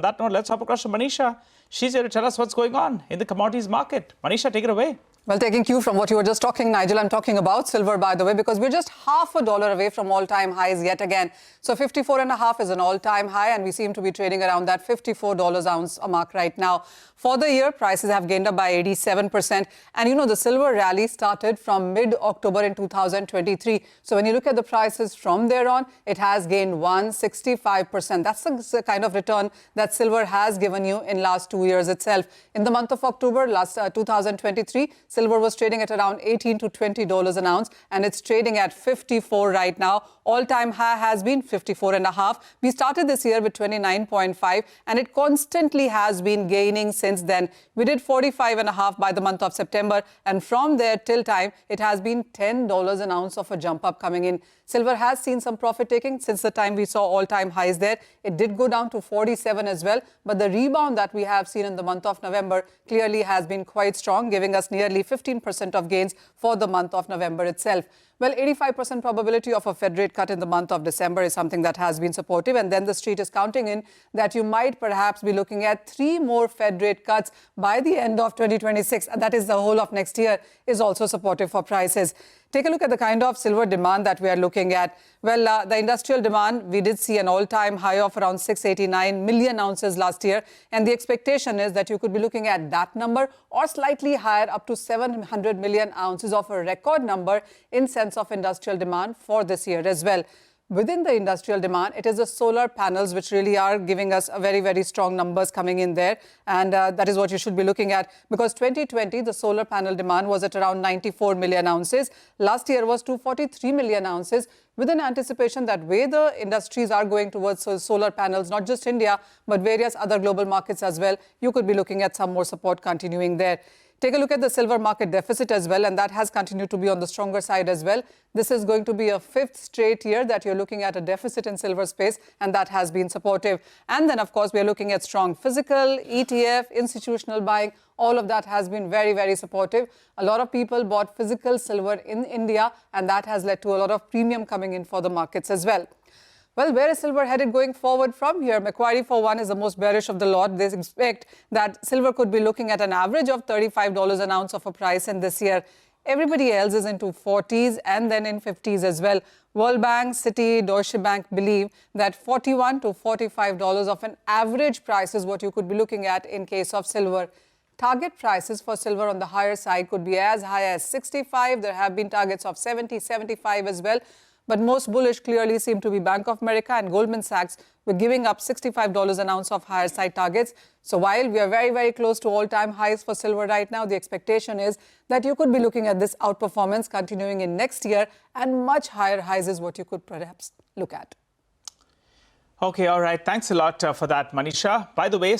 On that note, let's hop across to Manisha. She's here to tell us what's going on in the commodities market. Manisha, take it away. Well, taking cue from what you were just talking, Nigel, I'm talking about silver, by the way, because we're just $0.50 away from all-time highs yet again. So 54.5 is an all-time high, and we seem to be trading around that $54 ounce mark right now. For the year, prices have gained up by 87%. And, you know, the silver rally started from mid-October in 2023. So when you look at the prices from there on, it has gained 165%. That's the kind of return that silver has given you in last 2 years itself. In the month of October, 2023, silver was trading at around $18 to $20 an ounce, and it's trading at 54 right now. All-time high has been 54.5. We started this year with 29.5, and it constantly has been gaining since then. We did 45.5 by the month of September, and from there till time, it has been $10 an ounce of a jump up coming in. Silver has seen some profit taking since the time we saw all-time highs there. It did go down to 47 as well, but the rebound that we have seen in the month of November clearly has been quite strong, giving us nearly 15% of gains for the month of November itself. Well, 85% probability of a Fed rate cut in the month of December is something that has been supportive. And then the street is counting in that you might perhaps be looking at 3 more Fed rate cuts by the end of 2026. And that is the whole of next year is also supportive for prices. Take a look at the kind of silver demand that we are looking at. Well, the industrial demand, we did see an all-time high of around 689 million ounces last year. And the expectation is that you could be looking at that number or slightly higher, up to 700 million ounces of a record number in sense of industrial demand for this year as well. Within the industrial demand, it is the solar panels which really are giving us a very, very strong numbers coming in there. And that is what you should be looking at, because 2020, the solar panel demand was at around 94 million ounces. Last year was 243 million ounces, with an anticipation that way the industries are going towards solar panels, not just India, but various other global markets as well. You could be looking at some more support continuing there. Take a look at the silver market deficit as well, and that has continued to be on the stronger side as well. This is going to be a 5th straight year that you're looking at a deficit in silver space, and that has been supportive. And then, of course, we're looking at strong physical, ETF, institutional buying. All of that has been very, very supportive. A lot of people bought physical silver in India, and that has led to a lot of premium coming in for the markets as well. Well, where is silver headed going forward from here? Macquarie, for one, is the most bearish of the lot. They expect that silver could be looking at an average of $35 an ounce of a price in this year. Everybody else is into 40s and then in 50s as well. World Bank, Citi, Deutsche Bank believe that $41 to $45 of an average price is what you could be looking at in case of silver. Target prices for silver on the higher side could be as high as 65. There have been targets of 70, 75 as well. But most bullish clearly seem to be Bank of America and Goldman Sachs. We're giving up $65 an ounce of higher side targets. So while we are very, very close to all-time highs for silver right now, the expectation is that you could be looking at this outperformance continuing in next year, and much higher highs is what you could perhaps look at. Okay, all right. Thanks a lot for that, Manisha. By the way,